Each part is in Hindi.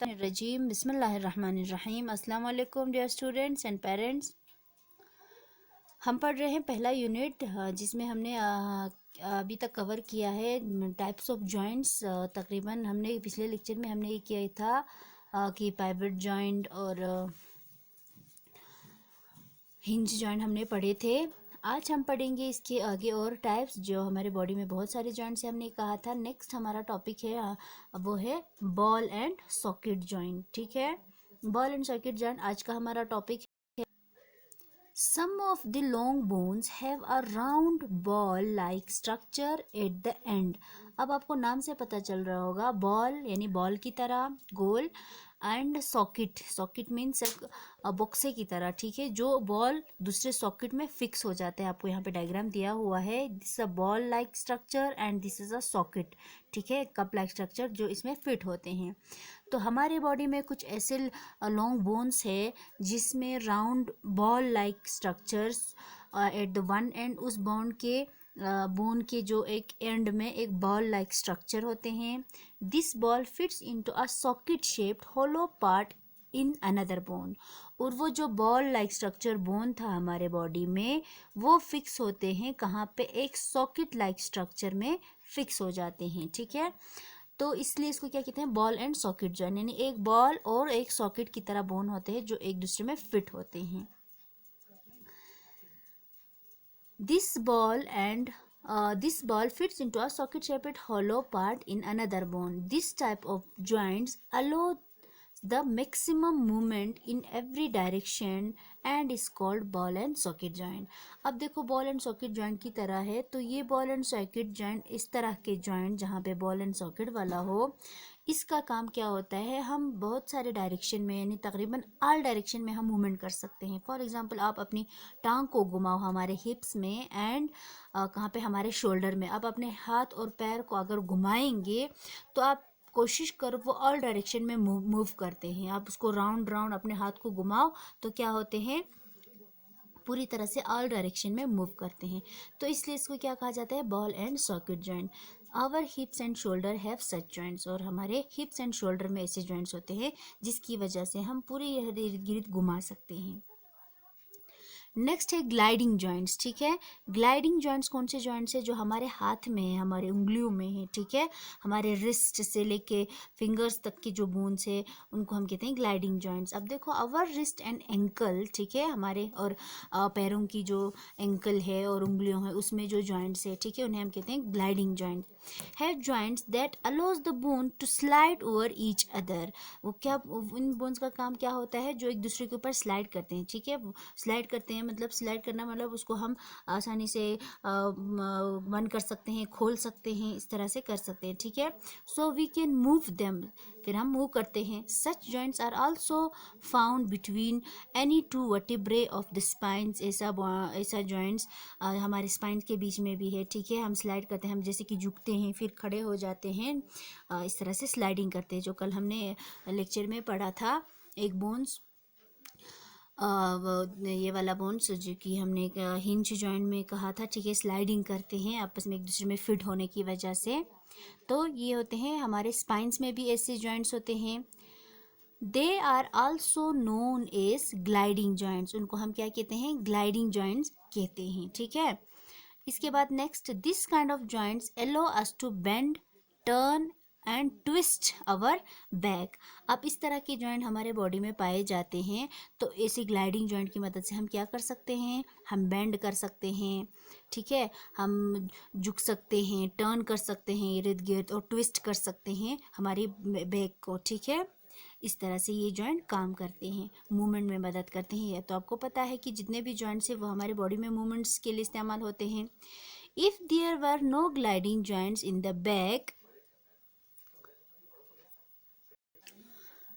रजीम बिस्मिल्लाहिर्रहमानिर्रहीम। अस्सलाम वालेकुम डियर स्टूडेंट्स एंड पेरेंट्स। हम पढ़ रहे हैं पहला यूनिट जिसमें हमने अभी तक कवर किया है टाइप्स ऑफ जॉइंट्स। तकरीबन हमने पिछले लेक्चर में हमने ये किया था कि पाइवट जॉइंट और हिंज जॉइंट हमने पढ़े थे। आज हम पढ़ेंगे इसके आगे और टाइप्स जो हमारे बॉडी में बहुत सारे जॉइंट्स हैं, हमने कहा था। नेक्स्ट हमारा टॉपिक है वो है बॉल एंड सॉकेट जॉइंट। ठीक है, बॉल एंड सॉकेट जॉइंट आज का हमारा टॉपिक है। Some of the long bones have a round ball like structure at the end। अब आपको नाम से पता चल रहा होगा, बॉल यानी बॉल की तरह गोल, एंड सॉकेट, सॉकेट मीन्स बॉक्से की तरह। ठीक है, जो बॉल दूसरे सॉकेट में फिक्स हो जाते हैं। आपको यहाँ पे डायग्राम दिया हुआ है, this a ball like structure and this is a socket. ठीक है, कप लाइक स्ट्रक्चर जो इसमें फिट होते हैं। तो हमारे बॉडी में कुछ ऐसे लॉन्ग बोन्स है जिसमें round ball like structures at the one and, उस बोन के जो एक एंड में एक बॉल लाइक स्ट्रक्चर होते हैं। This ball fits into a socket shaped hollow part in another bone. और वो जो बॉल लाइक स्ट्रक्चर बोन था हमारे बॉडी में, वो फिक्स होते हैं कहाँ पे, एक सॉकेट लाइक स्ट्रक्चर में फिक्स हो जाते हैं। ठीक है, तो इसलिए इसको क्या कहते हैं, बॉल एंड सॉकेट जॉइंट, यानी एक बॉल और एक सॉकेट की तरह बोन होते हैं जो एक दूसरे में फिट होते हैं। This ball fits into a socket shaped hollow part in another bone. This type of joints allow the maximum movement in every direction and is called ball and socket joint। अब देखो, बॉल एंड सॉकेट जॉइंट की तरह है, तो ये बॉल एंड सॉकेट जॉइंट, इस तरह के जॉइंट जहाँ पे बॉल एंड सॉकेट वाला हो, इसका काम क्या होता है, हम बहुत सारे डायरेक्शन में यानी तकरीबन ऑल डायरेक्शन में हम मूवमेंट कर सकते हैं। फॉर एग्जांपल, आप अपनी टांग को घुमाओ हमारे हिप्स में एंड कहाँ पे, हमारे शोल्डर में। आप अपने हाथ और पैर को अगर घुमाएंगे तो आप कोशिश करो वो ऑल डायरेक्शन में मूव करते हैं। आप उसको राउंड राउंड अपने हाथ को घुमाओ तो क्या होते हैं, पूरी तरह से ऑल डायरेक्शन में मूव करते हैं। तो इसलिए इसको क्या कहा जाता है, ball and socket joint. Our hips and shoulder have such joints. और हमारे हिप्स एंड शोल्डर में ऐसे जॉइंट्स होते हैं जिसकी वजह से हम पूरी इर्द गिर्द घुमा सकते हैं। नेक्स्ट है ग्लाइडिंग जॉइंट्स। ठीक है, ग्लाइडिंग जॉइंट्स कौन से जॉइंट्स है, जो हमारे हाथ में है, हमारे उंगलियों में है। ठीक है, हमारे रिस्ट से लेके फिंगर्स तक की जो बोन्स है उनको हम कहते हैं ग्लाइडिंग जॉइंट्स। अब देखो, अवर रिस्ट एंड एंकल, ठीक है, हमारे और पैरों की जो एंकल है और उंगलियों है उसमें जो जॉइंट्स है, ठीक है, उन्हें हम कहते हैं gliding joints. Have joints that allows the bone to slide over each other. वो क्या, उन बोन्स का काम क्या होता है, जो एक दूसरे के ऊपर स्लाइड करते हैं। ठीक है, स्लाइड करते हैं मतलब, स्लाइड करना मतलब उसको हम आसानी से बंद कर सकते हैं, खोल सकते हैं, इस तरह से कर सकते हैं। ठीक है, so we can move them, फिर हम मूव करते हैं। Such joints are also found between any two vertebrae of the spines. ऐसा जॉइंट्स हमारे स्पाइंस के बीच में भी है। ठीक है, हम स्लाइड करते हैं, हम जैसे कि झुकते हैं फिर खड़े हो जाते हैं, इस तरह से स्लाइडिंग करते हैं, जो कल हमने लेक्चर में पढ़ा था। एक बोन्स ये वाला बोन्स जो कि हमने हिंज जॉइंट में कहा था। ठीक है, स्लाइडिंग करते हैं आपस में एक दूसरे में फिट होने की वजह से। तो ये होते हैं हमारे स्पाइंस में भी ऐसे जॉइंट्स होते हैं। They are also known as gliding joints. उनको हम क्या कहते हैं, ग्लाइडिंग जॉइंट्स कहते हैं। ठीक है, इसके बाद next, this kind of joints allow us to bend, turn and twist our back. अब इस तरह के जॉइंट हमारे बॉडी में पाए जाते हैं, तो ऐसी ग्लाइडिंग जॉइंट की मदद से हम क्या कर सकते हैं, हम बेंड कर सकते हैं। ठीक है, हम झुक सकते हैं, टर्न कर सकते हैं इर्द गिर्द, और ट्विस्ट कर सकते हैं हमारी बैक को। ठीक है, इस तरह से ये जॉइंट काम करते हैं, मूवमेंट में मदद करते हैं। तो आपको पता है कि जितने भी जॉइंट्स हैं वो हमारे बॉडी में मूवमेंट्स के लिए इस्तेमाल होते हैं। If there were no gliding joints in the back,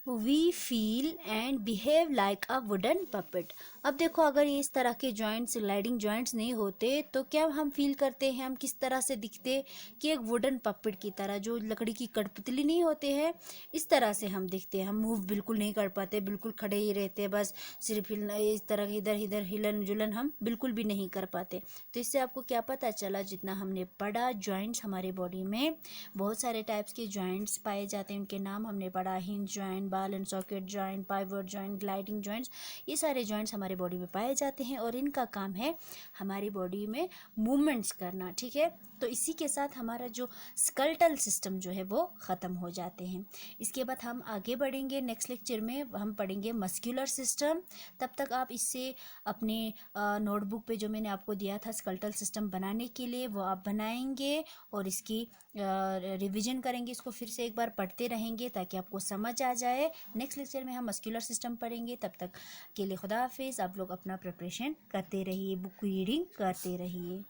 we feel and behave like a wooden puppet. अब देखो, अगर ये इस तरह के जॉइंट्स, ग्लाइडिंग जॉइंट्स नहीं होते तो क्या हम फील करते हैं, हम किस तरह से दिखते, कि एक वुडन पपेट की तरह, जो लकड़ी की कठपुतली नहीं होते हैं, इस तरह से हम दिखते हैं। हम मूव बिल्कुल नहीं कर पाते, बिल्कुल खड़े ही रहते, बस सिर्फ इस तरह इधर इधर हिलन जुलन हम बिल्कुल भी नहीं कर पाते। तो इससे आपको क्या पता चला, जितना हमने पढ़ा, जॉइंट्स हमारे बॉडी में बहुत सारे टाइप्स के जॉइंट्स पाए जाते हैं, उनके नाम हमने पढ़ा, hinge joint, ball and socket joint, pivot joint, gliding joints, ये सारे जॉइंट्स हमारे बॉडी में पाए जाते हैं और इनका काम है हमारी बॉडी में मूवमेंट्स करना, ठीक है। तो इसी के साथ हमारा जो स्कल्टल सिस्टम जो है वो ख़त्म हो जाते हैं। इसके बाद हम आगे बढ़ेंगे, नेक्स्ट लेक्चर में हम पढ़ेंगे मस्कुलर सिस्टम। तब तक आप इससे अपने नोटबुक पे जो मैंने आपको दिया था स्कल्टल सिस्टम बनाने के लिए वो आप बनाएंगे और इसकी रिवीजन करेंगे, इसको फिर से एक बार पढ़ते रहेंगे ताकि आपको समझ आ जाए। नेक्स्ट लेक्चर में हम मस्कुलर सिस्टम पढ़ेंगे। तब तक के लिए खुदा हाफिज़। आप लोग अपना प्रिपरेशन करते रहिए, बुक रीडिंग करते रहिए।